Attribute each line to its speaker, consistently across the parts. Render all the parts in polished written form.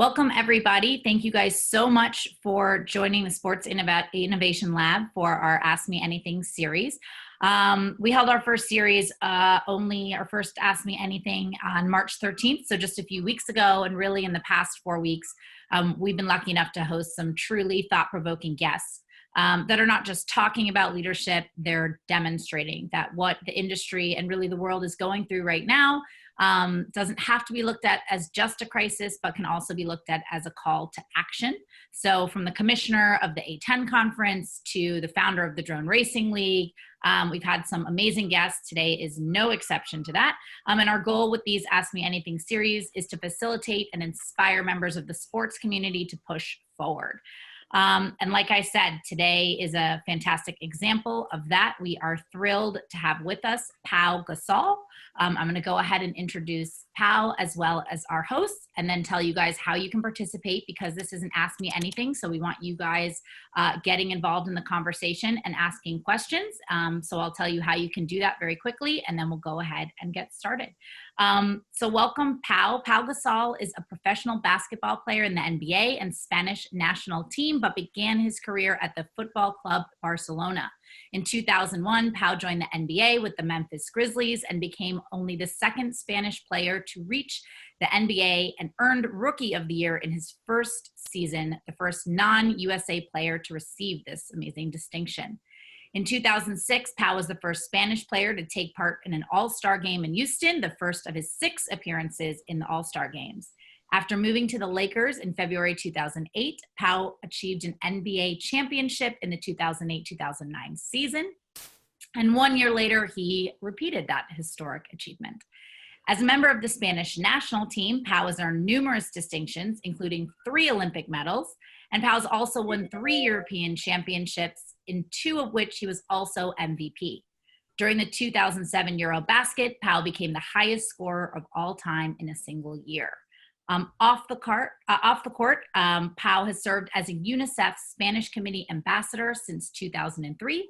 Speaker 1: Welcome, everybody. Thank you guys so much for joining the Sports Innovation Lab for our Ask Me Anything series. We held our first series, our first Ask Me Anything on March 13th, so just a few weeks ago, and really in the past 4 weeks, we've been lucky enough to host some truly thought-provoking guests that are not just talking about leadership, they're demonstrating that what the industry and really the world is going through right now doesn't have to be looked at as just a crisis, but can also be looked at as a call to action. So from the commissioner of the A10 conference to the founder of the Drone Racing League, we've had some amazing guests. Today is no exception to that. And our goal with these Ask Me Anything series is to facilitate and inspire members of the sports community to push forward. And like I said, today is a fantastic example of that. We are thrilled to have with us Pau Gasol. I'm going to go ahead and introduce Pau as well as our hosts, and then tell you guys how you can participate, because this isn't Ask Me Anything. So we want you guys getting involved in the conversation and asking questions. So I'll tell you how you can do that very quickly, and then we'll go ahead and get started. So welcome, Pau. Pau Gasol is a professional basketball player in the NBA and Spanish national team, but began his career at the Football Club Barcelona. In 2001, Pau joined the NBA with the Memphis Grizzlies and became only the second Spanish player to reach the NBA and earned Rookie of the Year in his first season, the first non-USA player to receive this amazing distinction. In 2006, Pau was the first Spanish player to take part in an All-Star game in Houston, the first of his 6 appearances in the All-Star games. After moving to the Lakers in February 2008, Pau achieved an NBA championship in the 2008-2009 season. And 1 year later, he repeated that historic achievement. As a member of the Spanish national team, Pau has earned numerous distinctions, including 3 Olympic medals. And Pau's also won 3 European championships, in 2 of which he was also MVP. During the 2007 Eurobasket, Pau became the highest scorer of all time in a single year. Off the court, Pau has served as a UNICEF Spanish Committee ambassador since 2003.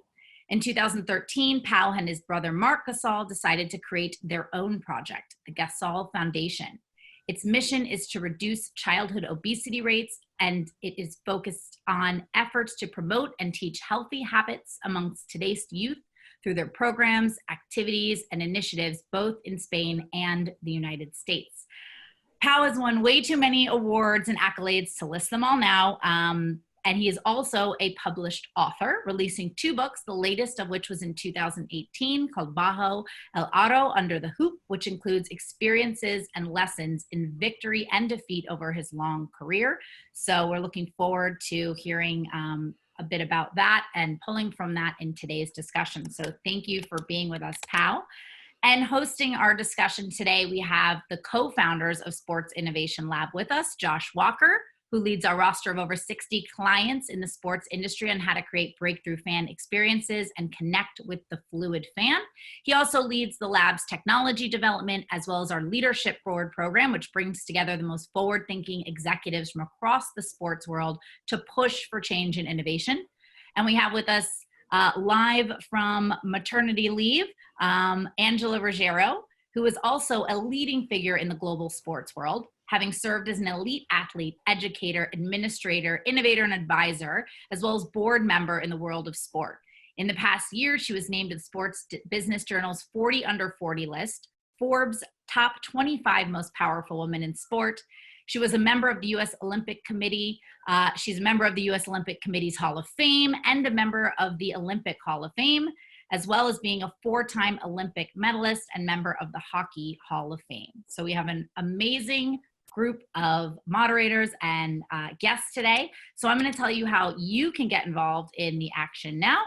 Speaker 1: In 2013, Pau and his brother Marc Gasol decided to create their own project, the Gasol Foundation. Its mission is to reduce childhood obesity rates, and it is focused on efforts to promote and teach healthy habits amongst today's youth through their programs, activities, and initiatives both in Spain and the United States. Pau has won way too many awards and accolades to list them all now. And he is also a published author, releasing 2 books, the latest of which was in 2018, called Bajo el Aro, Under the Hoop, which includes experiences and lessons in victory and defeat over his long career. So we're looking forward to hearing a bit about that and pulling from that in today's discussion. So thank you for being with us, Pau. And hosting our discussion today, we have the co-founders of Sports Innovation Lab with us, Josh Walker, who leads our roster of over 60 clients in the sports industry on how to create breakthrough fan experiences and connect with the fluid fan. He also leads the lab's technology development, as well as our Leadership Forward program, which brings together the most forward-thinking executives from across the sports world to push for change and innovation. And we have with us live from maternity leave, Angela Ruggiero, who is also a leading figure in the global sports world, having served as an elite athlete, educator, administrator, innovator, and advisor, as well as board member in the world of sport. In the past year, she was named to the Sports Business Journal's 40 Under 40 list, Forbes' top 25 most powerful women in sport. She was a member of the U.S. Olympic Committee. She's a member of the U.S. Olympic Committee's Hall of Fame and a member of the Olympic Hall of Fame, as well as being a 4-time Olympic medalist and member of the Hockey Hall of Fame. So we have an amazing group of moderators and guests today. So I'm going to tell you how you can get involved in the action now.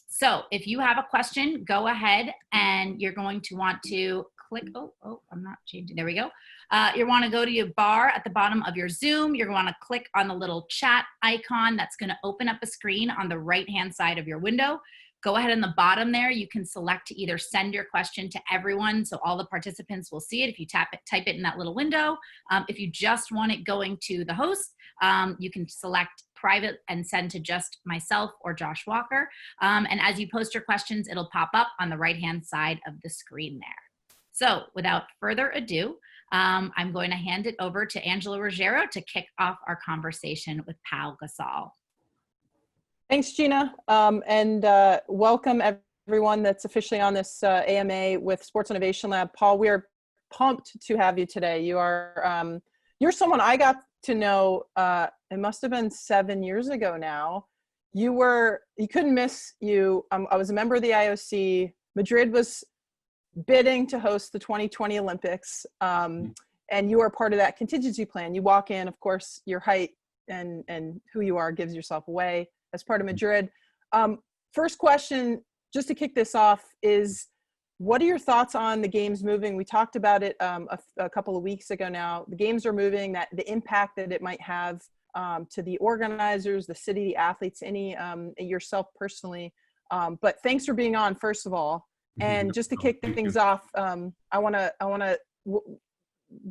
Speaker 1: So if you have a question, go ahead and you're going to want to click, I'm not changing, there we go. You want to go to your bar at the bottom of your Zoom. You're going to want to click on the little chat icon that's going to open up a screen on the right-hand side of your window. Go ahead in the bottom there, you can select to either send your question to everyone so all the participants will see it if you type it in that little window. If you just want it going to the host, you can select private and send to just myself or Josh Walker. And as you post your questions, it'll pop up on the right-hand side of the screen there. So without further ado, I'm going to hand it over to Angela Ruggiero to kick off our conversation with Pau Gasol.
Speaker 2: Thanks, Gina. Welcome everyone that's officially on this AMA with Sports Innovation Lab. Paul, we are pumped to have you today. You are, you're someone I got to know, it must have been 7 years ago now. You couldn't miss you. I was a member of the IOC. Madrid was bidding to host the 2020 Olympics. And you are part of that contingency plan. You walk in, of course, your height and who you are gives yourself away as part of Madrid. First question, just to kick this off, is what are your thoughts on the games moving? We talked about it a couple of weeks ago now. The games are moving, that the impact that it might have to the organizers, the city, the athletes, yourself personally. But thanks for being on, first of all. And just to kick things off, the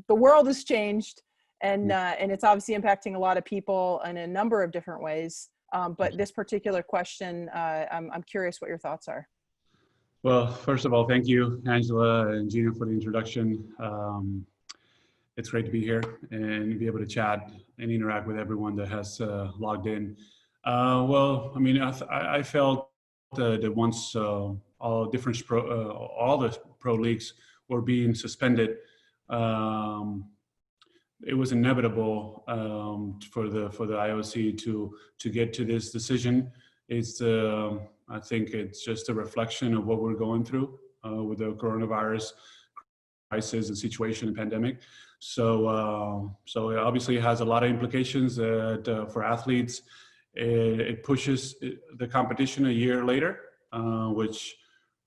Speaker 2: world has changed, and it's obviously impacting a lot of people in a number of different ways. But this particular question, I'm curious what your thoughts are.
Speaker 3: Well, first of all, thank you, Angela and Gina, for the introduction. It's great to be here and be able to chat and interact with everyone that has logged in. Well, I mean, I felt that once all the pro leagues were being suspended, it was inevitable for the IOC to get to this decision. I think it's just a reflection of what we're going through with the coronavirus crisis and situation and pandemic. So it obviously has a lot of implications for athletes. It pushes the competition a year later, which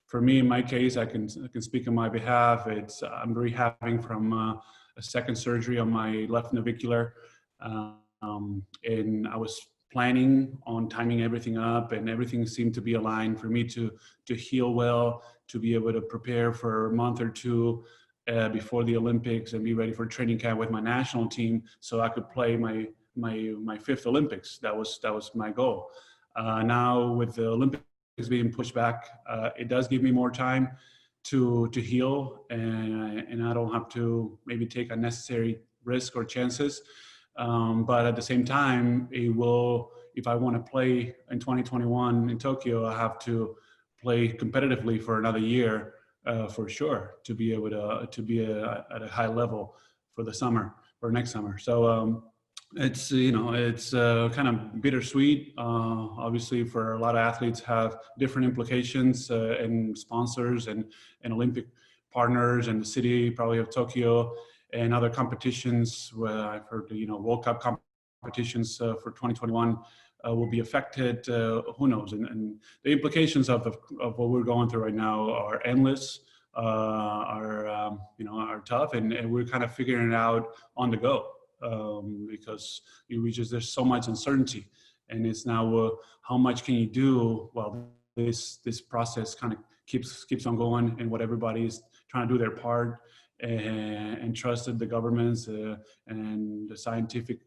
Speaker 3: for me, in my case, I can speak on my behalf. I'm rehabbing from a second surgery on my left navicular, and I was planning on timing everything up, and everything seemed to be aligned for me to heal well, to be able to prepare for a month or two before the Olympics and be ready for training camp with my national team, so I could play my fifth Olympics. That was my goal. Now with the Olympics being pushed back, it does give me more time to heal, and I don't have to maybe take unnecessary risk or chances. But at the same time, if I want to play in 2021 in Tokyo, I have to play competitively for another year, for sure, to be able to be at a high level for the summer or next summer. So it's kind of bittersweet. Obviously, for a lot of athletes, have different implications and sponsors and Olympic partners and the city probably of Tokyo and other competitions. Where I've heard World Cup competitions for 2021 will be affected. Who knows? And the implications of what we're going through right now are endless. Are tough, and we're kind of figuring it out on the go. Because there's so much uncertainty, and it's now how much can you do while this process kind of keeps on going, and what everybody's trying to do their part, and trusted the governments and the scientific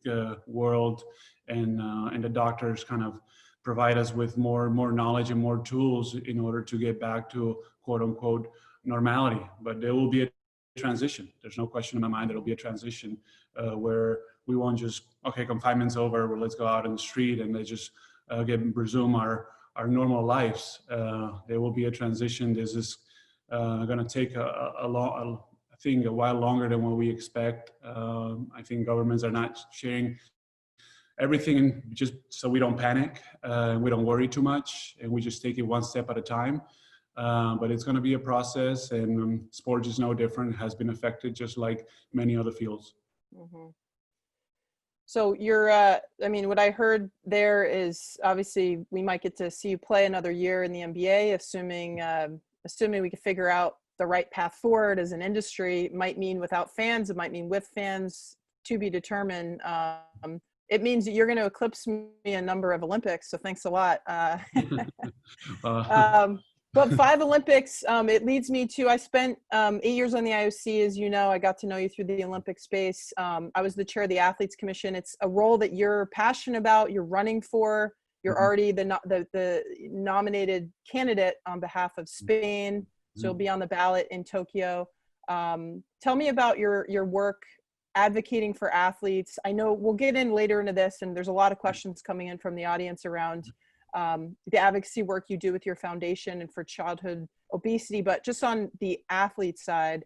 Speaker 3: world and the doctors kind of provide us with more knowledge and more tools in order to get back to quote unquote normality. But there will be a transition. There's no question in my mind there'll be a transition where we won't just, okay, confinement's over, well, let's go out in the street and let's just resume our normal lives. There will be a transition. This is going to take a while longer than what we expect. I think governments are not sharing everything just so we don't panic, we don't worry too much, and we just take it one step at a time. But it's going to be a process, and sports is no different. It has been affected just like many other fields.
Speaker 2: Mm-hmm. So what I heard there is obviously we might get to see you play another year in the NBA, assuming we can figure out the right path forward as an industry. It might mean without fans, it might mean with fans, to be determined. It means that you're going to eclipse me a number of Olympics, so thanks a lot. But 5 Olympics, it leads me to, I spent 8 years on the IOC, as you know. I got to know you through the Olympic space. I was the chair of the Athletes Commission. It's a role that you're passionate about, you're running for. You're already the nominated candidate on behalf of Spain, so you'll be on the ballot in Tokyo. Tell me about your work advocating for athletes. I know we'll get in later into this, and there's a lot of questions coming in from the audience around the advocacy work you do with your foundation and for childhood obesity, but just on the athlete side,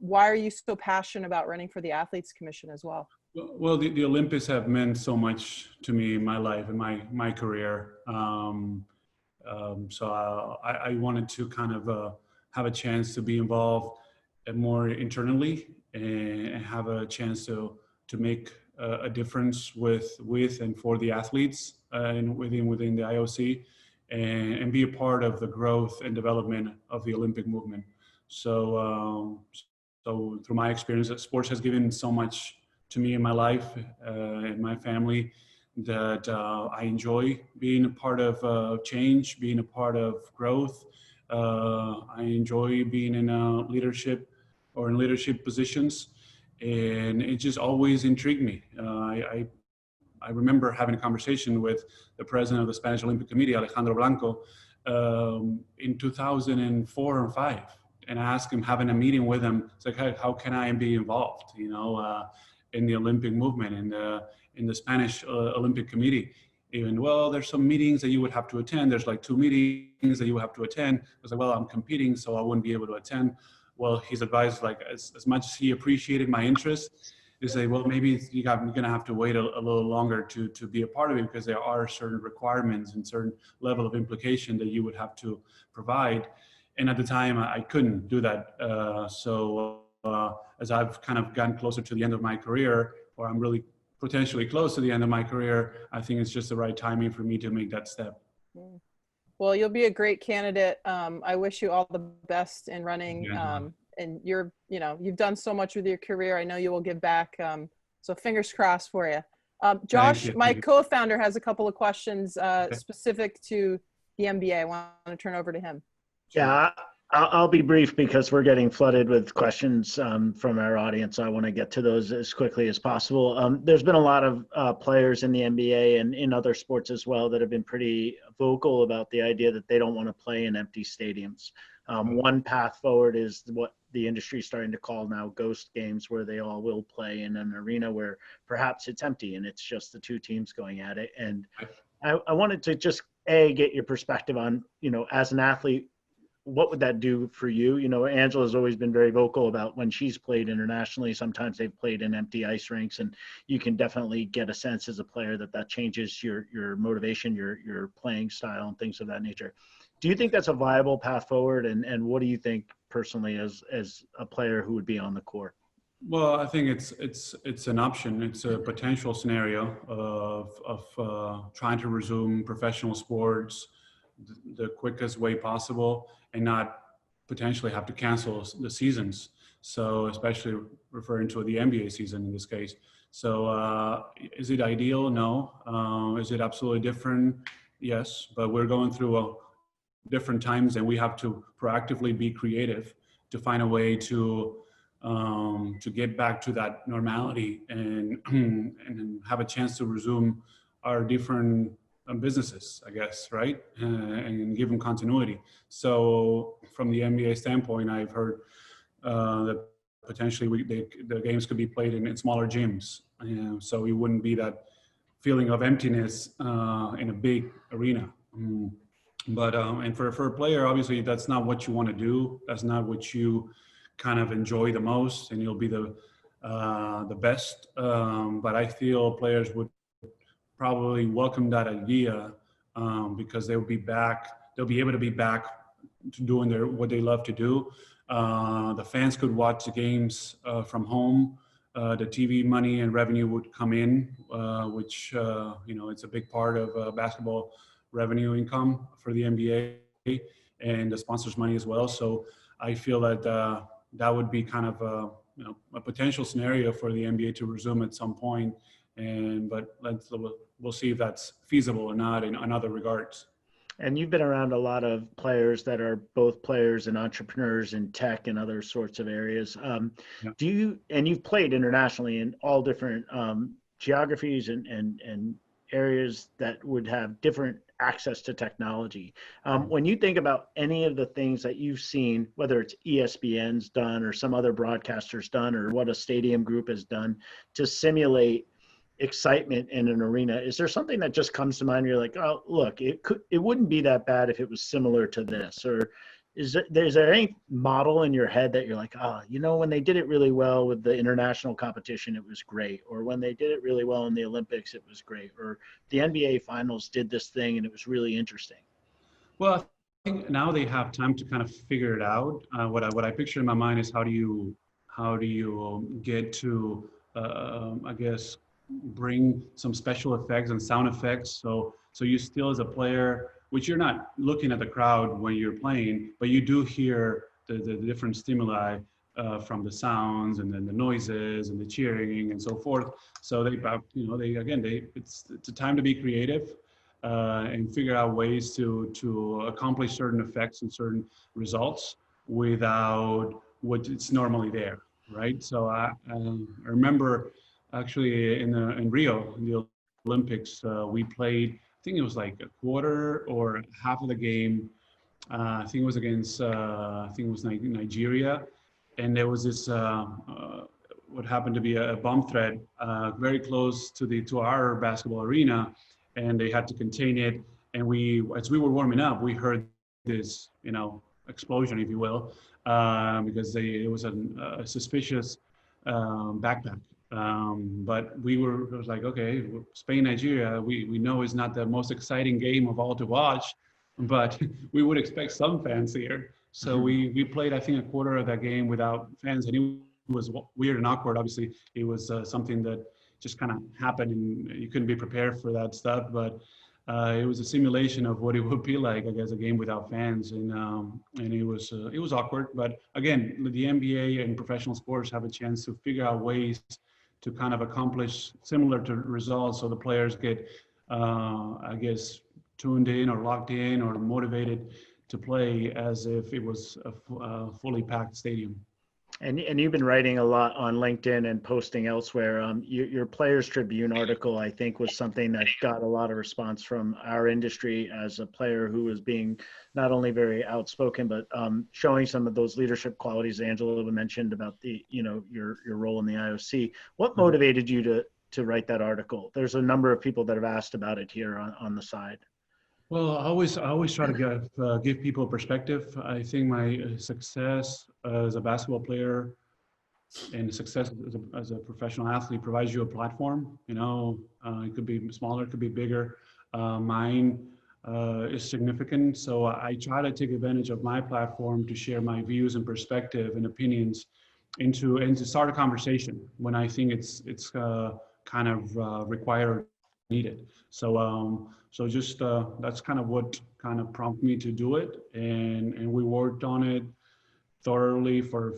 Speaker 2: why are you so passionate about running for the Athletes Commission as well?
Speaker 3: Well, the Olympics have meant so much to me in my life and my career. So I wanted to kind of have a chance to be involved more internally and have a chance to make a difference with and for the athletes and within the IOC and be a part of the growth and development of the Olympic movement. So through my experience, sports has given so much to me in my life and my family that I enjoy being a part of change, being a part of growth. I enjoy being in leadership positions, and it just always intrigued me. I remember having a conversation with the president of the Spanish Olympic Committee, Alejandro Blanco, in 2004 or 5, and I asked him, having a meeting with him, it's like, how can I be involved, in the Olympic movement, in the Spanish Olympic Committee? Even, well, there's some meetings that you would have to attend. There's like 2 meetings that you would have to attend. I was like, well, I'm competing, so I wouldn't be able to attend. Well, his advice, like as much as he appreciated my interest, he said, well, maybe you're gonna have to wait a little longer to be a part of it, because there are certain requirements and certain level of implication that you would have to provide. And at the time, I couldn't do that. As I've kind of gotten closer to the end of my career, or I'm really potentially close to the end of my career, I think it's just the right timing for me to make that step.
Speaker 2: Well, you'll be a great candidate. I wish you all the best in running. And you've done so much with your career. I know you will give back. So fingers crossed for you. Josh, my co-founder, has a couple of questions specific to the NBA. I want to turn over to him.
Speaker 4: Yeah, I'll be brief because we're getting flooded with questions from our audience. I want to get to those as quickly as possible. There's been a lot of players in the NBA and in other sports as well that have been pretty vocal about the idea that they don't want to play in empty stadiums. One path forward is what the industry is starting to call now ghost games, where they all will play in an arena where perhaps it's empty and it's just the 2 teams going at it. And I wanted to just, get your perspective on, as an athlete, what would that do for you? Angela's always been very vocal about when she's played internationally, sometimes they've played in empty ice rinks, and you can definitely get a sense as a player that changes your motivation, your playing style and things of that nature. Do you think that's a viable path forward? And what do you think personally as a player who would be on the court?
Speaker 3: Well, I think it's an option. It's a potential scenario of trying to resume professional sports the quickest way possible and not potentially have to cancel the seasons. So especially referring to the NBA season in this case. So is it ideal? No. Is it absolutely different? Yes, but we're going through different times, and we have to proactively be creative to find a way to get back to that normality and have a chance to resume our different businesses, I guess, right? And give them continuity. So from the NBA standpoint, I've heard that potentially the games could be played in smaller gyms. So it wouldn't be that feeling of emptiness in a big arena. But and for a player, obviously, that's not what you want to do. That's not what you kind of enjoy the most, and you'll be the best. But I feel players would probably welcome that idea because they'll be back. They'll be able to be back to doing what they love to do. The fans could watch the games from home. The TV money and revenue would come in, which it's a big part of basketball revenue income for the NBA, and the sponsors' money as well. So I feel that that would be kind of a potential scenario for the NBA to resume at some point. But we'll see if that's feasible or not in other regards.
Speaker 4: And you've been around a lot of players that are both players and entrepreneurs in tech and other sorts of areas. And you've played internationally in all different geographies and areas that would have different access to technology. When you think about any of the things that you've seen, whether it's ESPN's done or some other broadcasters done or what a stadium group has done to simulate excitement in an arena, is there something that just comes to mind where you're like, oh, look, it wouldn't be that bad if it was similar to this? Or is there any model in your head that you're like, oh, you know, when they did it really well with the international competition, it was great. Or when they did it really well in the Olympics, it was great. Or the NBA finals did this thing and it was really interesting.
Speaker 3: Well, I think now they have time to kind of figure it out. What I picture in my mind is how do you get to I guess bring some special effects and sound effects. So you still as a player, which you're not looking at the crowd when you're playing, but you do hear the different stimuli from the sounds and then the noises and the cheering and so forth. So it's a time to be creative and figure out ways to accomplish certain effects and certain results without what it's normally there, right? So I remember actually in Rio, in the Olympics, we played, I think it was like a quarter or half of the game. I think it was against, Nigeria. And there was this, what happened to be a bomb threat very close to our basketball arena, and they had to contain it. And as we were warming up, we heard this, explosion, if you will, because it was a suspicious backpack. But it was like, okay, Spain, Nigeria, we know is not the most exciting game of all to watch, but we would expect some fans here. So we played, I think, a quarter of that game without fans, and it was weird and awkward. Obviously, it was something that just kind of happened, and you couldn't be prepared for that stuff. But it was a simulation of what it would be like, I guess, a game without fans, and it was awkward. But again, the NBA and professional sports have a chance to figure out ways to kind of accomplish similar to results, so the players get, I guess, tuned in or locked in or motivated to play as if it was a fully packed stadium.
Speaker 4: And you've been writing a lot on LinkedIn and posting elsewhere. Your Players Tribune article, I think, was something that got a lot of response from our industry as a player who was being not only very outspoken, but showing some of those leadership qualities Angela mentioned about your role in the IOC. What motivated you to write that article? There's a number of people that have asked about it here on the side.
Speaker 3: Well, I always try to give people perspective. I think my success as a basketball player and success as a professional athlete provides you a platform. It could be smaller, it could be bigger. Mine is significant, so I try to take advantage of my platform to share my views and perspective and opinions, and to start a conversation when I think it's kind of required, needed. So just that's kind of what kind of prompted me to do it, and we worked on it thoroughly for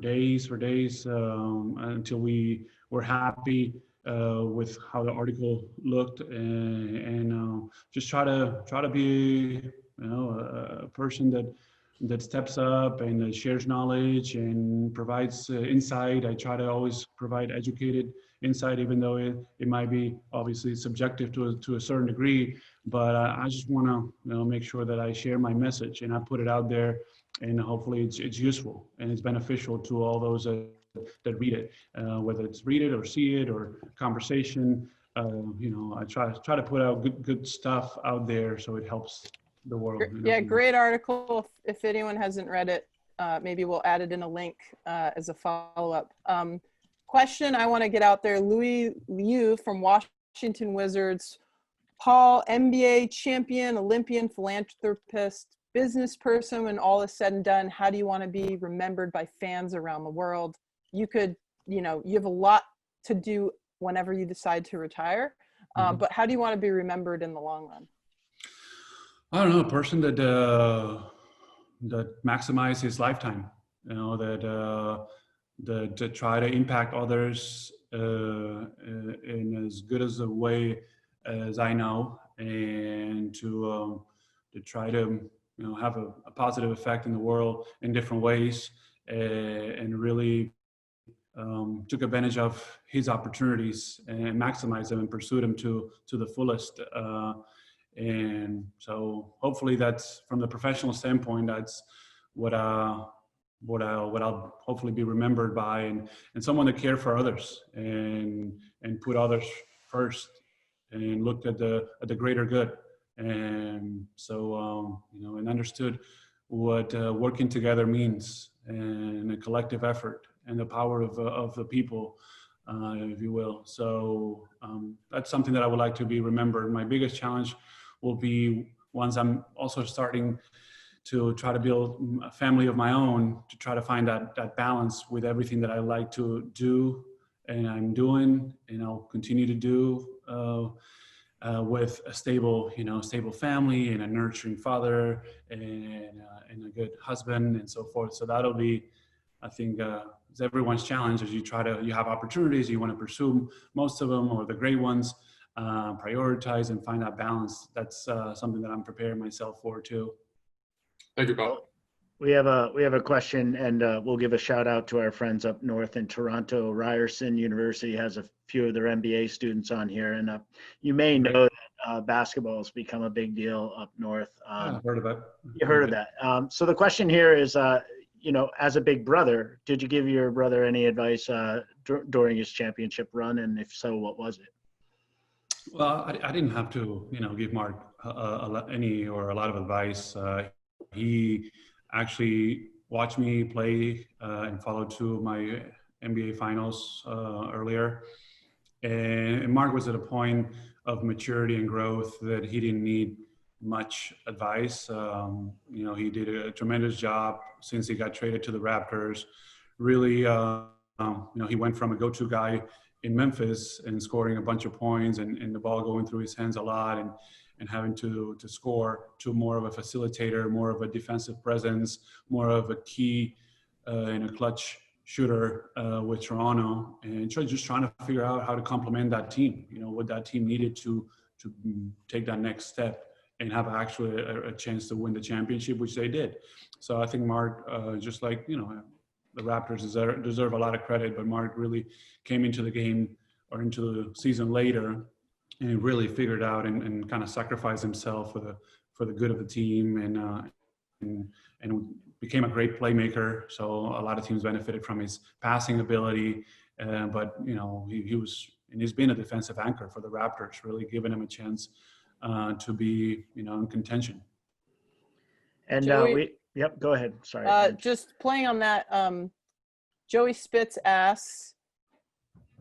Speaker 3: days until we were happy with how the article looked, and just try to be a person that steps up and shares knowledge and provides insight. I try to always provide educated insight, even though it might be obviously subjective to a certain degree, but I just want to make sure that I share my message and I put it out there, and hopefully it's useful and it's beneficial to all those that read it, whether it's read it or see it or conversation. I try to put out good stuff out there so it helps the world.
Speaker 2: Yeah, great article. If anyone hasn't read it, maybe we'll add it in a link as a follow-up. Question I want to get out there. Louis Liu from Washington Wizards. Paul, NBA champion, Olympian, philanthropist, business person. When all is said and done, how do you want to be remembered by fans around the world? You could, you have a lot to do whenever you decide to retire. But how do you want to be remembered in the long run?
Speaker 3: I don't know, a person that maximizes his lifetime, that try to impact others in as good as a way as I know, and to try to have a positive effect in the world in different ways, and really took advantage of his opportunities and maximized them and pursued them to the fullest. And so hopefully that's, from the professional standpoint, that's what I'll hopefully be remembered by, and someone that cared for others and put others first and looked at the greater good. And so, and understood what working together means, and a collective effort, and the power of the people, if you will. So that's something that I would like to be remembered. My biggest challenge will be, once I'm also starting to try to build a family of my own, to try to find that balance with everything that I like to do and I'm doing, and I'll continue to do, with a stable family, and a nurturing father, and a good husband, and so forth. So that'll be, I think, it's everyone's challenge, as you have opportunities, you want to pursue most of them, or the great ones, prioritize and find that balance. That's something that I'm preparing myself for too.
Speaker 5: Thank you, Paul.
Speaker 4: We have a question, and we'll give a shout out to our friends up north in Toronto. Ryerson University has a few of their MBA students on here, and you may know that basketball has become a big deal up north.
Speaker 3: I've heard of that.
Speaker 4: You heard of that. So the question here is, as a big brother, did you give your brother any advice during his championship run, and if so, what was it?
Speaker 3: Well, I didn't have to, give Mark a lot of advice. He actually watched me play and followed two of my NBA finals earlier. And Mark was at a point of maturity and growth that he didn't need much advice. He did a tremendous job since he got traded to the Raptors. Really, he went from a go-to guy in Memphis and scoring a bunch of points and the ball going through his hands a lot, and having to score, to more of a facilitator, more of a defensive presence, more of a key and a clutch shooter with Toronto, and just trying to figure out how to complement that team, what that team needed to take that next step and have actually a chance to win the championship, which they did. So I think Mark, just like, the Raptors deserve a lot of credit, but Mark really came into the game, or into the season later, and really figured out and kind of sacrificed himself for the good of the team, and became a great playmaker. So a lot of teams benefited from his passing ability, but he was, and he's been a defensive anchor for the Raptors, really giving him a chance to be in contention.
Speaker 4: And yep, go ahead. Sorry.
Speaker 2: Just playing on that, Joey Spitz asks,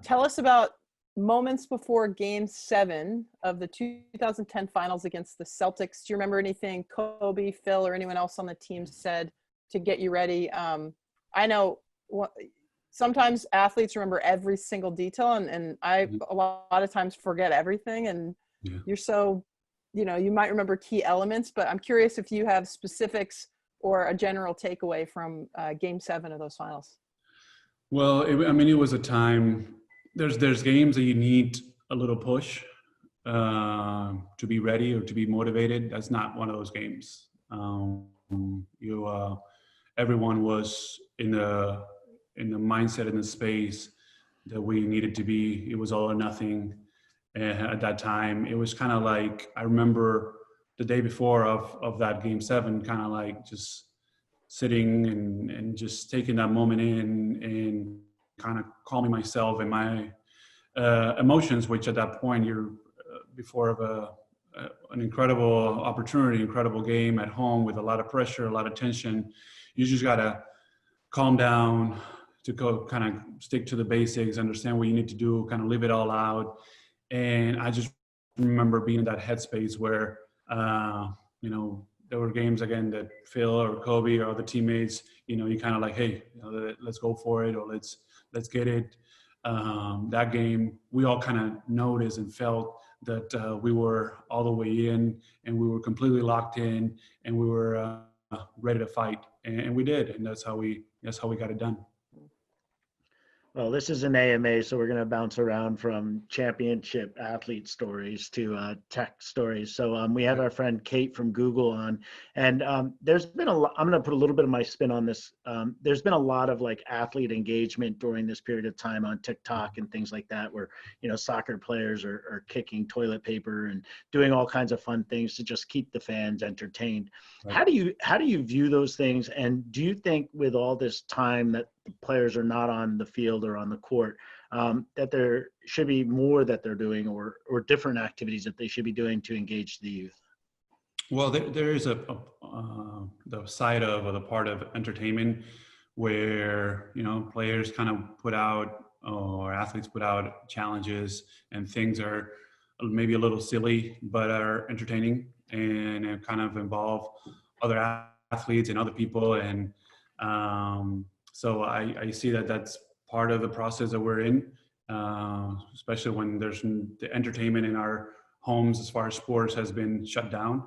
Speaker 2: tell us about moments before Game 7 of the 2010 finals against the Celtics. Do you remember anything Kobe, Phil, or anyone else on the team said to get you ready? I know sometimes athletes remember every single detail, and I a lot of times forget everything, and you're so, you might remember key elements, but I'm curious if you have specifics or a general takeaway from Game 7 of those finals.
Speaker 3: Well, it was a time. There's games that you need a little push to be ready or to be motivated. That's not one of those games. Everyone was in the mindset, in the space that we needed to be. It was all or nothing at that time. It was kind of like, I remember the day before of that Game 7, kind of like just sitting and just taking that moment in, and kind of calming myself and my emotions, which at that point you're before of an incredible opportunity, incredible game at home with a lot of pressure, a lot of tension. You just gotta calm down, to go kind of stick to the basics, understand what you need to do, kind of live it all out. And I just remember being in that headspace where, there were games again that Phil or Kobe or other teammates, you kind of like, hey, let's go for it, or let's get it. That game, we all kind of noticed and felt that we were all the way in, and we were completely locked in, and we were ready to fight, and we did, and that's how we got it done.
Speaker 4: Well, this is an AMA, so we're going to bounce around from championship athlete stories to tech stories. So we have our friend Kate from Google on, and there's been a lot. I'm going to put a little bit of my spin on this. There's been a lot of like athlete engagement during this period of time on TikTok and things like that, where soccer players are kicking toilet paper and doing all kinds of fun things to just keep the fans entertained.
Speaker 3: Right.
Speaker 4: How do you view those things, and do you think with all this time that the players are not on the field or on the court, that there should be more that they're doing or different activities that they should be doing to engage the youth?
Speaker 3: Well, there is the side of, or the part of entertainment where, players kind of put out, or athletes put out challenges, and things are maybe a little silly, but are entertaining and kind of involve other athletes and other people. And so I see that that's part of the process that we're in, especially when there's the entertainment in our homes as far as sports has been shut down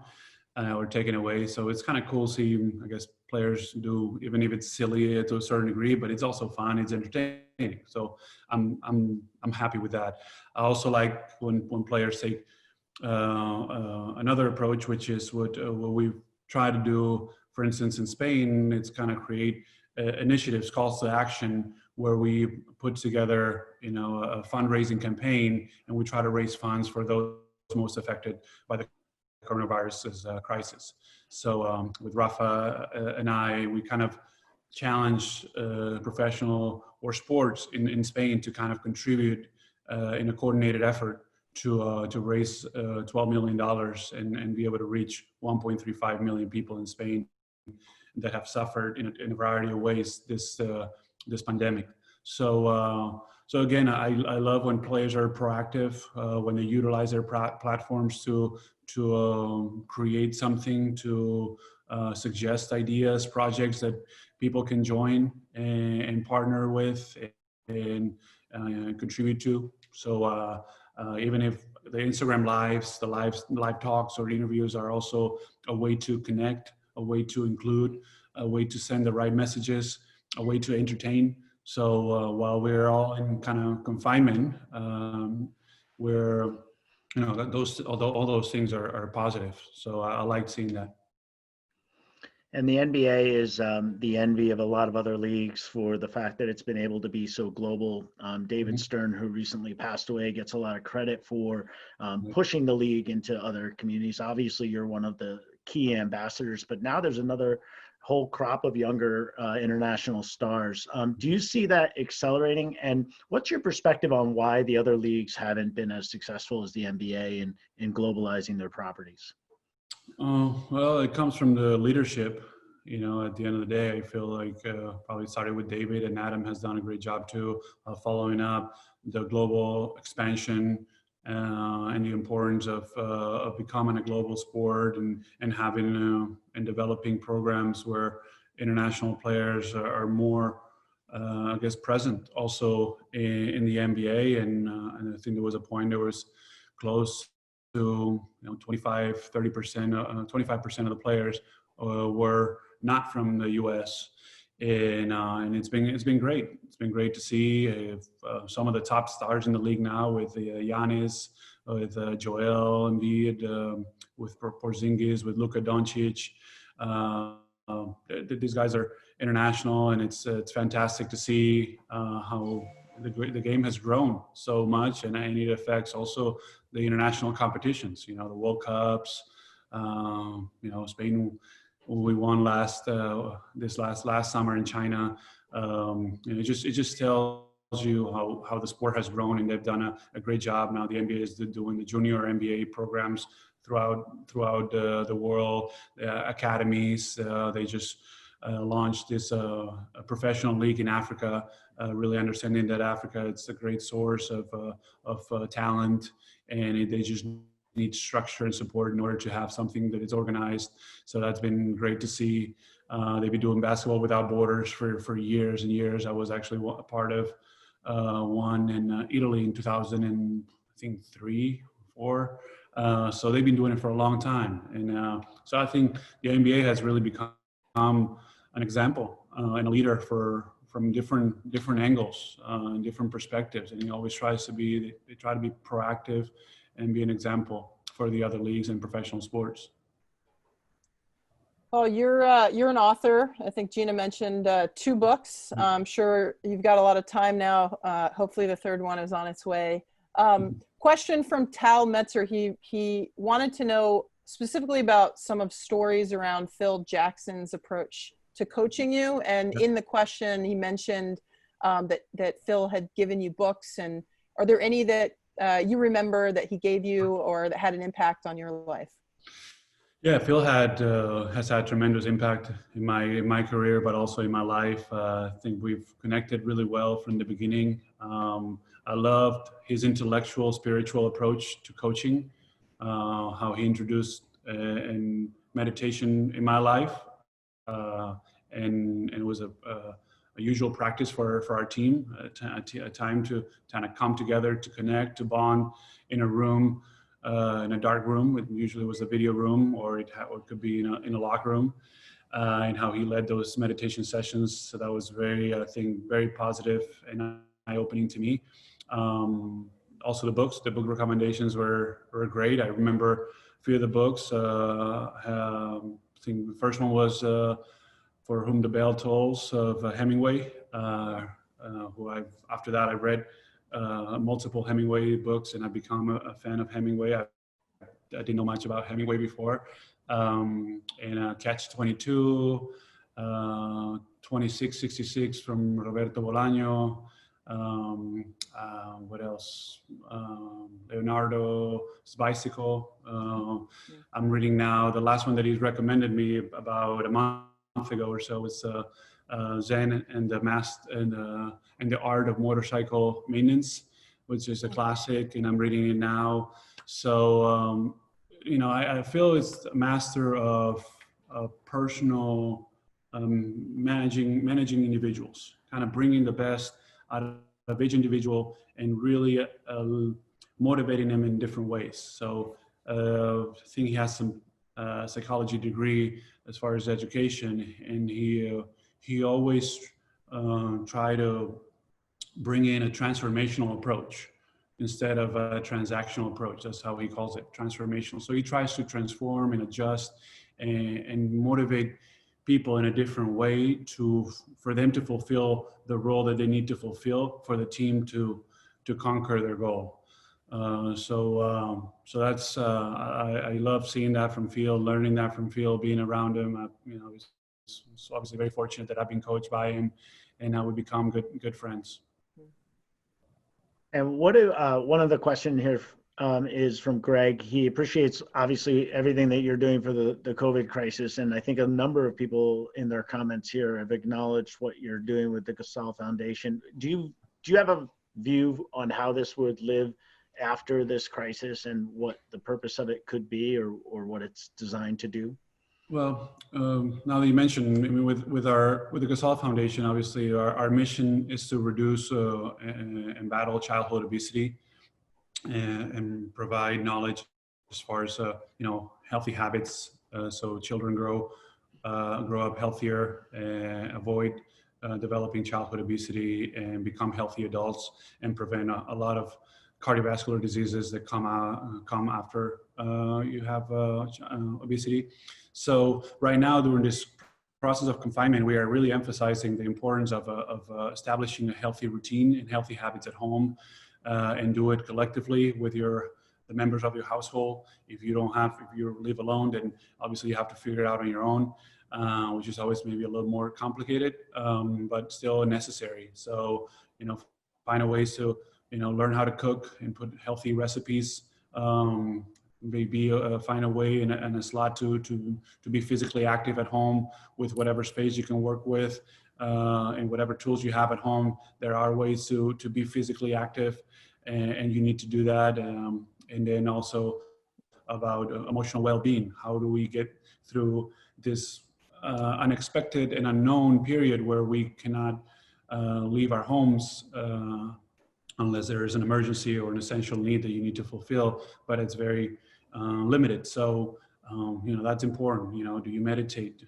Speaker 3: or taken away. So it's kind of cool seeing, I guess, players do, even if it's silly to a certain degree, but it's also fun, it's entertaining. So I'm happy with that. I also like when players take another approach, which is what we try to do. For instance, in Spain, it's kind of create initiatives, calls to action, where we put together, a fundraising campaign, and we try to raise funds for those most affected by the coronavirus crisis. So with Rafa and I, we kind of challenge professional or sports in Spain to kind of contribute in a coordinated effort to raise $12 million and be able to reach 1.35 million people in Spain that have suffered in a variety of ways this pandemic. So again, I love when players are proactive, when they utilize their platforms to create something, to suggest ideas, projects that people can join and partner with and contribute to. So even if the Instagram lives, the live talks or interviews are also a way to connect, a way to include, a way to send the right messages, a way to entertain. So while we're all in kind of confinement, we're, all those things are positive. So I like seeing that.
Speaker 4: And the NBA is the envy of a lot of other leagues for the fact that it's been able to be so global. David Stern, who recently passed away, gets a lot of credit for pushing the league into other communities. Obviously, you're one of the key ambassadors, but now there's another whole crop of younger international stars. Do you see that accelerating? And what's your perspective on why the other leagues haven't been as successful as the NBA in globalizing their properties?
Speaker 3: Well, it comes from the leadership. At the end of the day, I feel like probably started with David, and Adam has done a great job too, following up the global expansion and the importance of becoming a global sport and having and developing programs where international players are more, I guess, present also in the NBA. And I think there was a point there was close to 25, 30%, 25% of the players were not from the U.S. And it's been great. It's been great to see some of the top stars in the league now with Giannis, with Joel Embiid, with Porzingis, with Luka Doncic. These guys are international, and it's fantastic to see how the game has grown so much, and it affects also the international competitions. The World Cups. Spain, we won last summer in China. It just tells you how the sport has grown, and they've done a great job. Now the NBA is doing the junior NBA programs throughout the world, academies. They just launched this professional league in Africa, really understanding that Africa, it's a great source of talent, and they just need structure and support in order to have something that is organized. So that's been great to see. They've been doing basketball without borders for years and years. I was actually a part of one in Italy in 2003, 4. So they've been doing it for a long time. And so I think the NBA has really become an example and a leader for from different angles and different perspectives, and he always tries to be. They try to be proactive and be an example for the other leagues and professional sports.
Speaker 2: Well, you're an author. I think Gina mentioned 2 books. I'm sure you've got a lot of time now. Hopefully the 3rd one is on its way. Question from Tal Metzer. He wanted to know specifically about some of stories around Phil Jackson's approach to coaching you. And in the question, he mentioned that Phil had given you books. And are there any that you remember that he gave you or that had an impact on your life?
Speaker 3: Yeah, Phil has had tremendous impact in my career, but also in my life. I think we've connected really well from the beginning. I loved his intellectual, spiritual approach to coaching, how he introduced meditation in my life, and it was a usual practice for our team, a time to kind of come together, to connect, to bond in a room. In a dark room. It usually was a video room, or it could be in a locker room, and how he led those meditation sessions. So that was very positive and eye-opening to me. Also, the book recommendations were great. I remember a few of the books. I think the first one was For Whom the Bell Tolls of Hemingway, after that I read multiple Hemingway books, and I've become a fan of Hemingway. I didn't know much about Hemingway before. And Catch-22, 2666 from Roberto Bolaño. What else? Leonardo's Bicycle. I'm reading now, the last one that he's recommended me about a month ago or so was Zen and the Art of Motorcycle Maintenance, which is a classic, and I'm reading it now. So, I feel it's a master of personal managing individuals, kind of bringing the best out of each individual and really motivating them in different ways. So I think he has some psychology degree as far as education, and he always try to bring in a transformational approach instead of a transactional approach. That's how he calls it, transformational. So he tries to transform and adjust and motivate people in a different way for them to fulfill the role that they need to fulfill for the team to conquer their goal. So that's I love seeing that from Phil, learning that from Phil, being around him. It's obviously very fortunate that I've been coached by him, and now we become good friends.
Speaker 4: And one of the questions here is from Greg. He appreciates obviously everything that you're doing for the COVID crisis, and I think a number of people in their comments here have acknowledged what you're doing with the Gasol Foundation. Do you have a view on how this would live after this crisis and what the purpose of it could be, or what it's designed to do?
Speaker 3: Well, now that you mentioned, I mean, with the Gasol Foundation, obviously our mission is to reduce and battle childhood obesity and provide knowledge as far as healthy habits, so children grow up healthier and avoid developing childhood obesity and become healthy adults, and prevent a lot of cardiovascular diseases that come after you have obesity. So right now, during this process of confinement, we are really emphasizing the importance of establishing a healthy routine and healthy habits at home, and do it collectively with the members of your household. If you live alone, then obviously you have to figure it out on your own, which is always maybe a little more complicated, but still necessary. So, find a ways to learn how to cook and put healthy recipes. Maybe find a way and a slot to be physically active at home with whatever space you can work with, and whatever tools you have at home. There are ways to be physically active, and you need to do that. And then also about emotional well-being. How do we get through this unexpected and unknown period where we cannot leave our homes unless there is an emergency or an essential need that you need to fulfill, but it's very limited. So, that's important. Do you meditate?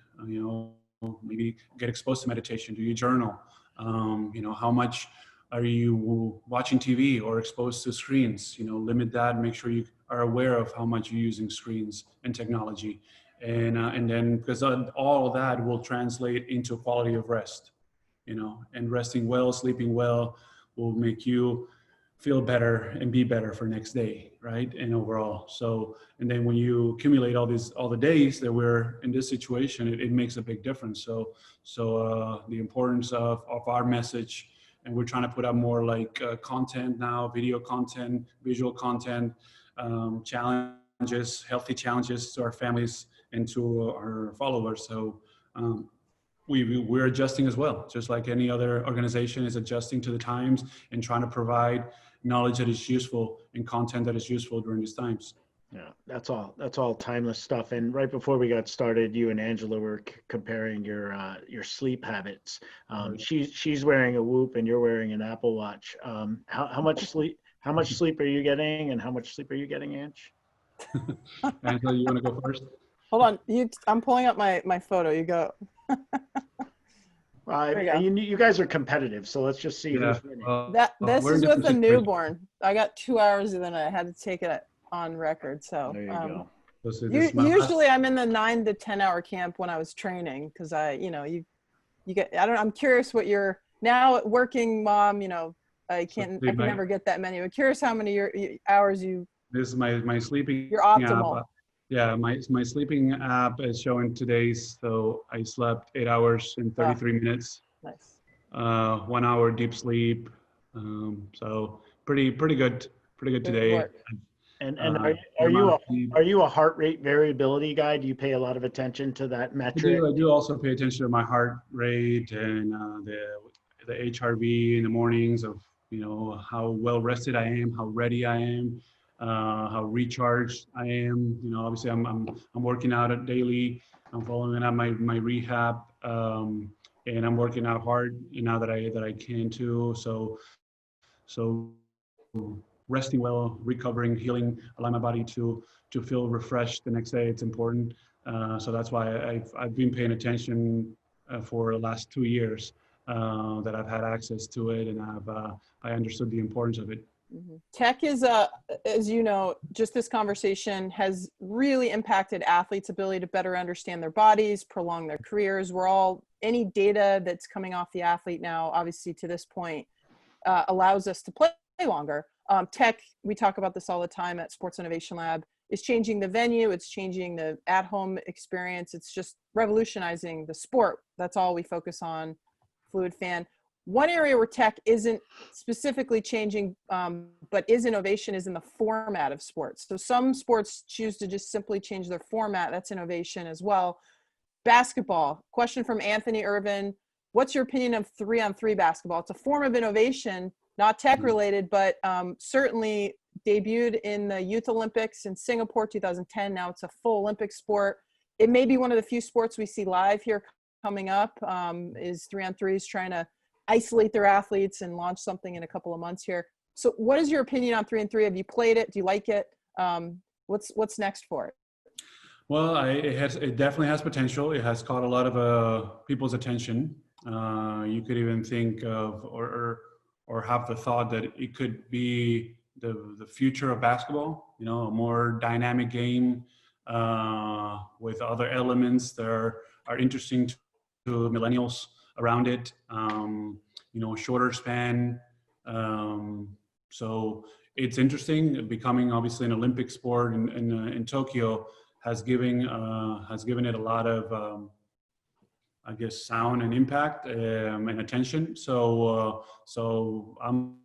Speaker 3: Maybe get exposed to meditation. Do you journal? You know, how much are you watching TV or exposed to screens? You know, limit that. Make sure you are aware of how much you're using screens and technology, and then because all of that will translate into quality of rest. You know, and resting well, sleeping well, will make you feel better and be better for next day, right? And overall. So, and then when you accumulate all the days that we're in this situation, it makes a big difference. So the importance of our message, and we're trying to put out more like content now, video content, visual content, challenges, healthy challenges to our families and to our followers. So we're adjusting as well, just like any other organization is adjusting to the times and trying to provide knowledge that is useful and content that is useful during these times.
Speaker 4: Yeah, that's all timeless stuff. And right before we got started, you and Angela were comparing your sleep habits. She's wearing a Whoop and you're wearing an Apple Watch. How much sleep are you getting, and how much sleep are you getting, Ange?
Speaker 3: Angela, you want to go first?
Speaker 2: Hold on. I'm pulling up my photo. You go.
Speaker 4: Well, you guys are competitive, so let's just see who's winning.
Speaker 2: This is with a newborn. I got 2 hours and then I had to take it on record. So
Speaker 4: there you
Speaker 2: usually
Speaker 4: go.
Speaker 2: I'm in the 9 to 10 hour camp when I was training, because you get, I'm curious what you're now working mom, I can never get that many. I'm curious how many hours you.
Speaker 3: This is my sleeping
Speaker 2: You're optimal.
Speaker 3: app. Yeah, my sleeping app is showing today's. So I slept 8 hours and 33 minutes.
Speaker 2: Nice.
Speaker 3: 1 hour deep sleep. So pretty good today.
Speaker 2: Work.
Speaker 4: And are you a heart rate variability guy? Do you pay a lot of attention to that metric?
Speaker 3: I do also pay attention to my heart rate and the HRV in the mornings, of how well rested I am, how ready I am, how recharged I am. Obviously I'm working out daily. I'm following up my rehab, and I'm working out hard now that I can too. So resting well, recovering, healing, allow my body to feel refreshed the next day. It's important. So that's why I've been paying attention for the last 2 years that I've had access to it, and I understood the importance of it.
Speaker 2: Mm-hmm. Tech is, as you know, just this conversation has really impacted athletes' ability to better understand their bodies, prolong their careers. Any data that's coming off the athlete now, obviously to this point, allows us to play longer. Tech, we talk about this all the time at Sports Innovation Lab, is changing the venue. It's changing the at-home experience. It's just revolutionizing the sport. That's all we focus on, Fluid Fan. One area where tech isn't specifically changing, but is innovation, is in the format of sports. So some sports choose to just simply change their format. That's innovation as well. Basketball, question from Anthony Irvin. What's your opinion of 3-on-3 basketball? It's a form of innovation, not tech related, but certainly debuted in the Youth Olympics in Singapore, 2010. Now it's a full Olympic sport. It may be one of the few sports we see live here coming up, is 3-on-3s trying to isolate their athletes and launch something in a couple of months here. So what is your opinion on 3-on-3? Have you played it? Do you like it? What's next for it?
Speaker 3: Well, it definitely has potential. It has caught a lot of people's attention. You could even think of or have the thought that it could be the future of basketball, a more dynamic game with other elements that are interesting to millennials around it, shorter span. So it's interesting. Becoming obviously an Olympic sport in Tokyo has given it a lot of, sound and impact and attention. So I'm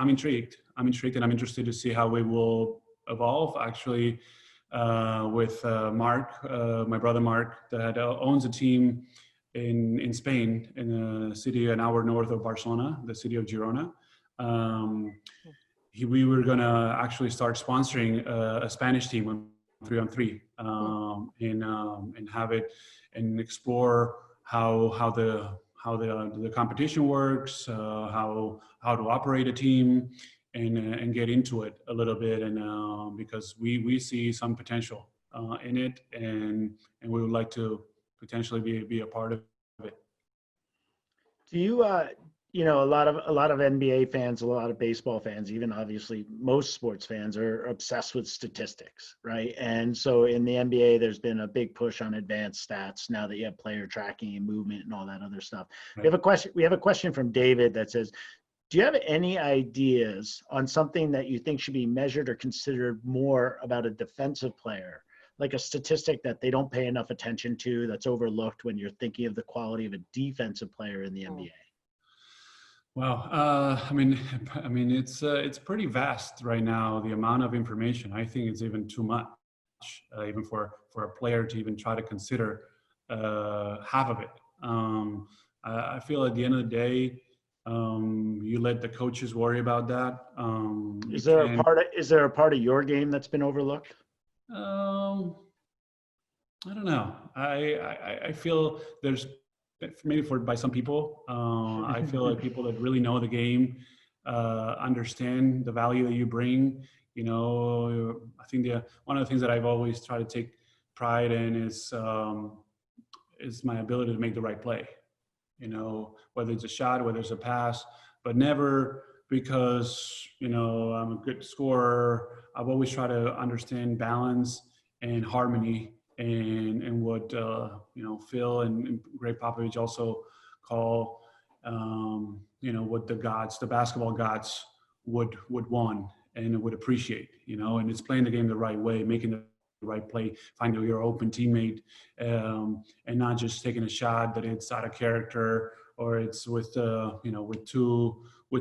Speaker 3: intrigued. And I'm interested to see how it will evolve. Actually, with Mark, my brother Mark, that owns a team in Spain, in a city an hour north of Barcelona, the city of Girona. We were gonna actually start sponsoring a Spanish team on 3-on-3, and have it and explore how the competition works, how to operate a team, and get into it a little bit, and because we see some potential in it, and we would like to potentially be a part of it.
Speaker 4: Do you you know, a lot of NBA fans, a lot of baseball fans, even obviously most sports fans are obsessed with statistics, right? And so in the NBA, there's been a big push on advanced stats now that you have player tracking and movement and all that other stuff.
Speaker 3: Right.
Speaker 4: We have a question from David that says, do you have any ideas on something that you think should be measured or considered more about a defensive player, like a statistic that they don't pay enough attention to, that's overlooked when you're thinking of the quality of a defensive player in the NBA?
Speaker 3: Wow. I mean, it's pretty vast right now, the amount of information. I think it's even too much, even for a player to even try to consider half of it. I feel at the end of the day, you let the coaches worry about that.
Speaker 4: Is there a part of your game that's been overlooked?
Speaker 3: I don't know. I feel there's maybe by some people. I feel like people that really know the game understand the value that you bring. You know, I think one of the things that I've always tried to take pride in is my ability to make the right play. You know, whether it's a shot, whether it's a pass, but never because, you know, I'm a good scorer. I've always tried to understand balance and harmony and what, you know, Phil and Greg Popovich also call, you know, what the basketball gods would want and would appreciate, you know, and it's playing the game the right way, making the right play, finding your open teammate, and not just taking a shot that it's out of character or it's with you know, with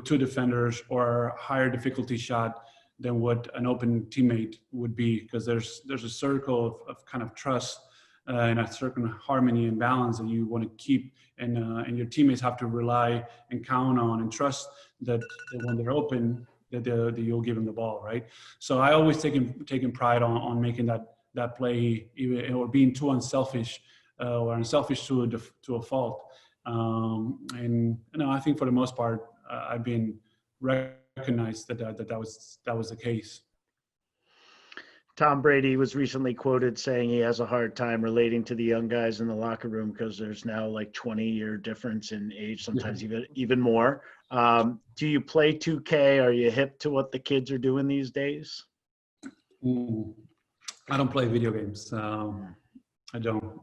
Speaker 3: two defenders, or a higher difficulty shot than what an open teammate would be, because there's a circle of kind of trust and a certain harmony and balance that you want to keep, and your teammates have to rely and count on and trust that when they're open, that you'll give them the ball, right? So I always taken pride on making that play, even, or being too unselfish or unselfish to a fault. And you know, I think for the most part, I've been recognized that was the case.
Speaker 4: Tom Brady was recently quoted saying he has a hard time relating to the young guys in the locker room because there's now like 20-year difference in age, sometimes even more. Do you play 2K? Are you hip to what the kids are doing these days?
Speaker 3: I don't play video games. I don't.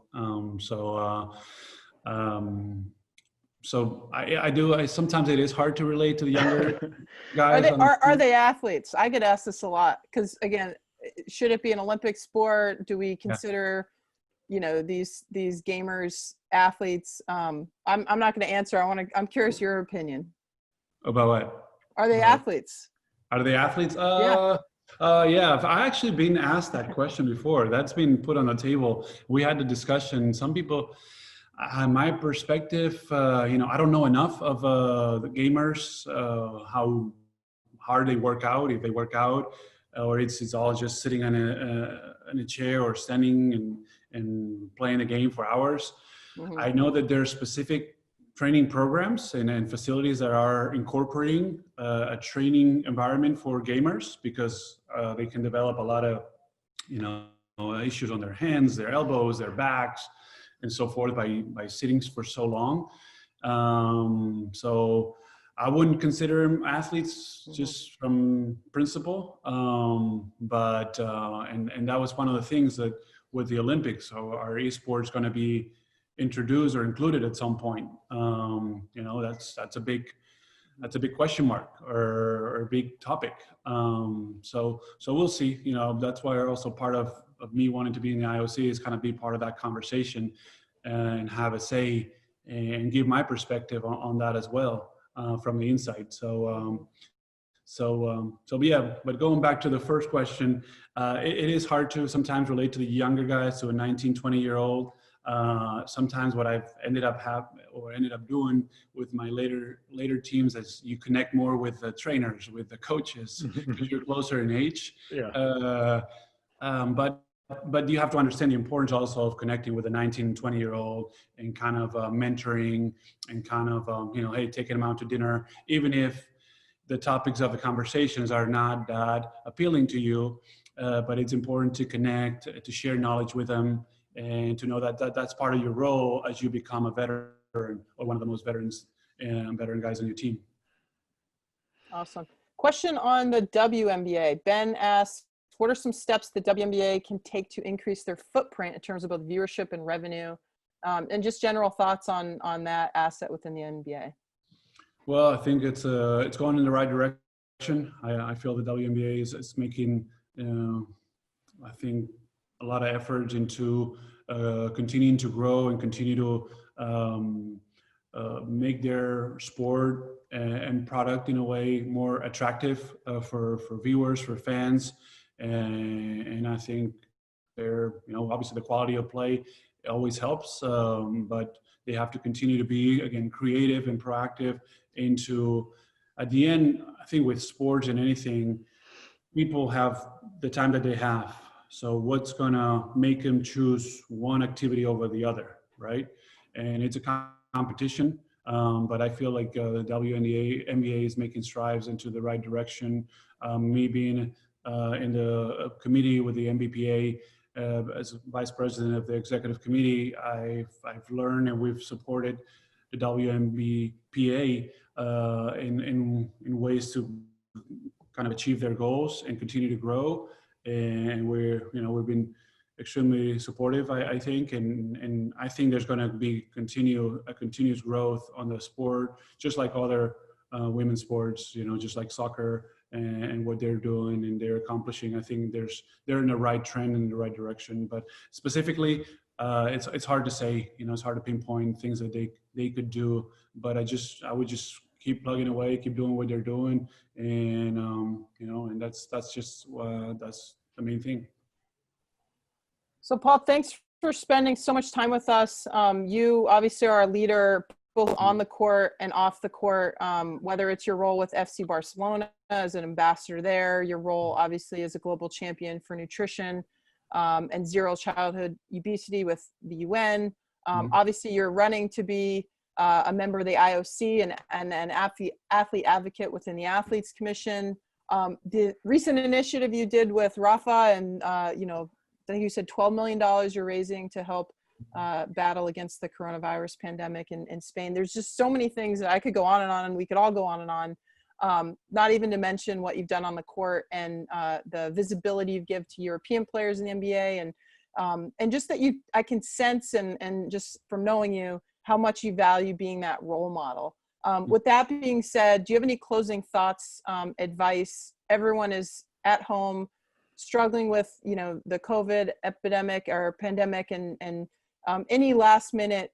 Speaker 3: So I do. Sometimes it is hard to relate to the younger guys.
Speaker 2: Are they athletes? I get asked this a lot because, again, should it be an Olympic sport? Do we consider, you know, these gamers athletes? I'm not going to answer. I'm curious your opinion.
Speaker 3: About what?
Speaker 2: Are they athletes?
Speaker 3: Are they athletes?
Speaker 2: Yeah.
Speaker 3: Yeah, I've actually been asked that question before. That's been put on the table. We had the discussion. Some people, my perspective, you know, I don't know enough of the gamers, how hard they work out, if they work out, or it's all just sitting in a chair or standing and playing a game for hours. Mm-hmm. I know that there are specific training programs and facilities that are incorporating a training environment for gamers, because they can develop a lot of, you know, issues on their hands, their elbows, their backs, and so forth by sitting for so long. So I wouldn't consider them athletes just from principle, but that was one of the things that with the Olympics, so our esports going to be introduced or included at some point. You know, that's a big question mark or a big topic. So we'll see. You know, that's why also part of me wanting to be in the IOC is kind of be part of that conversation and have a say and give my perspective on that as well. From the inside. So yeah, but going back to the first question, it is hard to sometimes relate to the younger guys, to a 19, 20-year-old. Sometimes what I've ended up doing with my later teams is you connect more with the trainers, with the coaches, because you're closer in age. Yeah. But you have to understand the importance also of connecting with a 19, 20-year-old and kind of mentoring and kind of, you know, hey, taking them out to dinner, even if the topics of the conversations are not that appealing to you, but it's important to connect, to share knowledge with them, and to know that that's part of your role as you become a veteran or one of the most veterans veteran guys on your team.
Speaker 2: Awesome. Question on the WNBA. Ben asks, what are some steps the WNBA can take to increase their footprint in terms of both viewership and revenue? And just general thoughts on that asset within the NBA.
Speaker 3: Well, I think it's going in the right direction. I feel the WNBA is making, I think, a lot of effort into continuing to grow and continue to make their sport and product in a way more attractive for viewers, for fans, and I think they're, obviously the quality of play always helps, but they have to continue to be, again, creative and proactive into, at the end, I think with sports and anything, people have the time that they have. So what's gonna make them choose one activity over the other, right? And it's a competition, but I feel like the WNBA is making strides into the right direction. Me being in the committee with the NBPA, as vice president of the executive committee, I've learned and we've supported the WNBPA in ways to kind of achieve their goals and continue to grow. And we've been extremely supportive, I think, and I think there's going to be continuous growth on the sport, just like other women's sports, just like soccer and what they're doing and they're accomplishing. I think they're in the right trend and in the right direction. But specifically, it's hard to say. It's hard to pinpoint things that they could do. But I would just keep plugging away, keep doing what they're doing, and and that's the main thing.
Speaker 2: So Paul, thanks for spending so much time with us. You obviously are a leader both on the court and off the court, whether it's your role with FC Barcelona as an ambassador there, your role obviously as a global champion for nutrition and zero childhood obesity with the UN. Obviously you're running to be a member of the IOC and an athlete advocate within the Athletes Commission. The recent initiative you did with Rafa and, I think you said $12 million you're raising to help battle against the coronavirus pandemic in Spain. There's just so many things that I could go on and we could all go on and on. Not even to mention what you've done on the court and the visibility you give to European players in the NBA and just that I can sense and just from knowing you, how much you value being that role model. With that being said, do you have any closing thoughts, advice? Everyone is at home struggling with, the COVID epidemic or pandemic and any last minute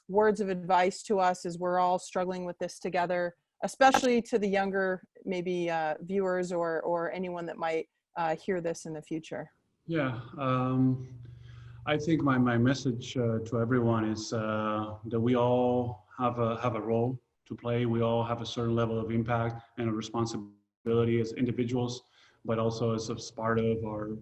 Speaker 2: words of advice to us as we're all struggling with this together, especially to the younger, maybe viewers or anyone that might hear this in the future?
Speaker 3: Yeah. I think my message to everyone is that we all have a role to play. We all have a certain level of impact and a responsibility as individuals, but also as part of our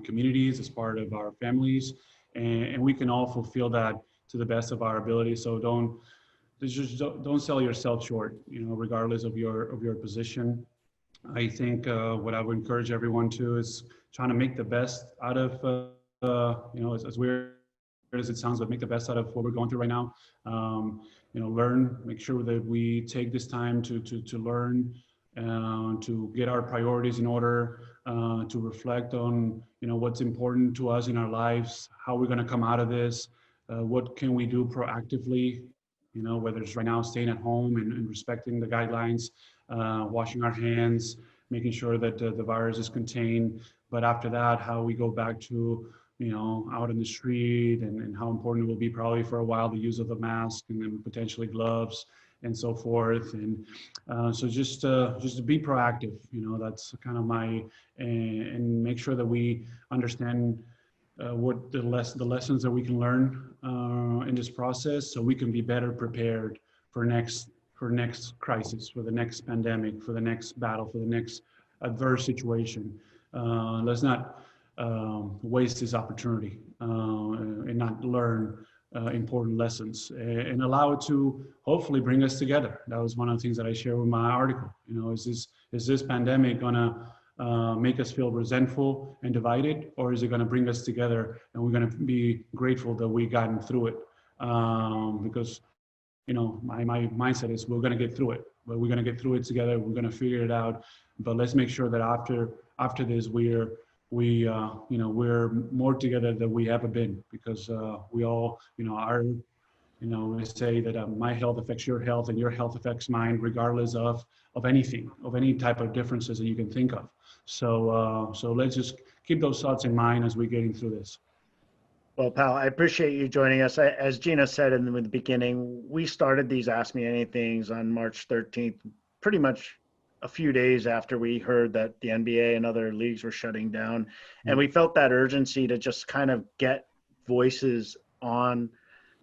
Speaker 3: communities, as part of our families, and we can all fulfill that to the best of our ability. So don't sell yourself short, regardless of your position. I think what I would encourage everyone to is trying to make the best out of as weird as it sounds, but make the best out of what we're going through right now. Learn, make sure that we take this time to learn, to get our priorities in order, to reflect on, what's important to us in our lives, how we're going to come out of this, what can we do proactively, whether it's right now staying at home and respecting the guidelines, washing our hands, making sure that the virus is contained. But after that, how we go back to, out in the street and how important it will be probably for a while, the use of the mask and then potentially gloves and so forth. And so just to be proactive, that's kind of and make sure that we understand what the lessons that we can learn in this process, so we can be better prepared for next crisis, for the next pandemic, for the next battle, for the next adverse situation. Let's not waste this opportunity and not learn important lessons and allow it to hopefully bring us together. That was one of the things that I shared with my article. Is this pandemic gonna make us feel resentful and divided, or is it gonna bring us together and we're gonna be grateful that we gotten through it? Because my mindset is we're going to get through it, but we're going to get through it together. We're going to figure it out, but let's make sure that after this, we're more together than we ever been, because we all, we say that my health affects your health and your health affects mine, regardless of anything, of any type of differences that you can think of. So let's just keep those thoughts in mind as we're getting through this.
Speaker 4: Well, Pal, I appreciate you joining us. As Gina said in the beginning, we started these Ask Me Anythings on March 13th, pretty much a few days after we heard that the NBA and other leagues were shutting down. And we felt that urgency to just kind of get voices on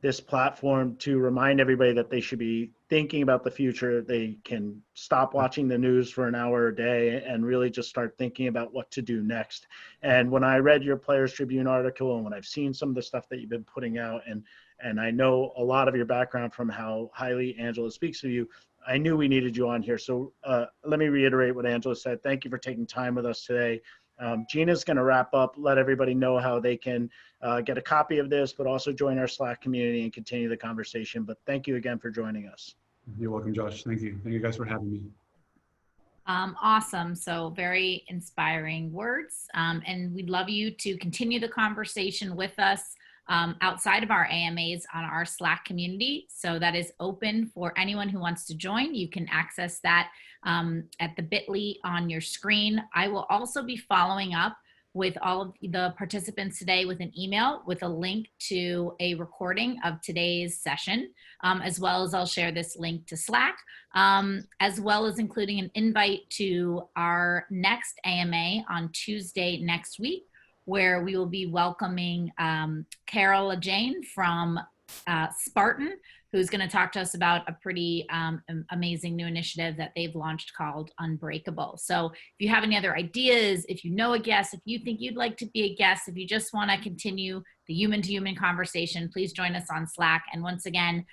Speaker 4: this platform to remind everybody that they should be thinking about the future. They can stop watching the news for an hour a day and really just start thinking about what to do next. And when I read your Players Tribune article, and when I've seen some of the stuff that you've been putting out, and I know a lot of your background from how highly Angela speaks of you, I knew we needed you on here. So let me reiterate what Angela said. Thank you for taking time with us today. Gina's going to wrap up, let everybody know how they can get a copy of this, but also join our Slack community and continue the conversation. But thank you again for joining us.
Speaker 3: You're welcome, Josh. Thank you. Thank you guys for having me.
Speaker 1: Awesome. So very inspiring words. And we'd love you to continue the conversation with us outside of our AMAs on our Slack community. So that is open for anyone who wants to join. You can access that at the bit.ly on your screen. I will also be following up with all of the participants today with an email with a link to a recording of today's session, as well as I'll share this link to Slack, as well as including an invite to our next AMA on Tuesday next week, where we will be welcoming Carol Jane from Spartan, who's going to talk to us about a pretty amazing new initiative that they've launched called Unbreakable. So if you have any other ideas, if you know a guest, if you think you'd like to be a guest, if you just want to continue the human-to-human conversation, please join us on Slack. And once again,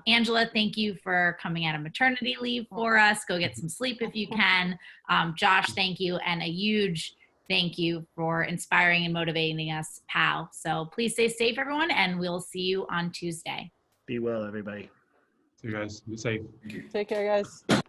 Speaker 1: Angela, thank you for coming out of maternity leave for us. Go get some sleep if you can. Josh, thank you. And a huge thank you for inspiring and motivating us, Pau. So please stay safe, everyone, and we'll see you on Tuesday.
Speaker 4: Be well, everybody.
Speaker 3: See you guys. Be safe.
Speaker 2: Take care, guys.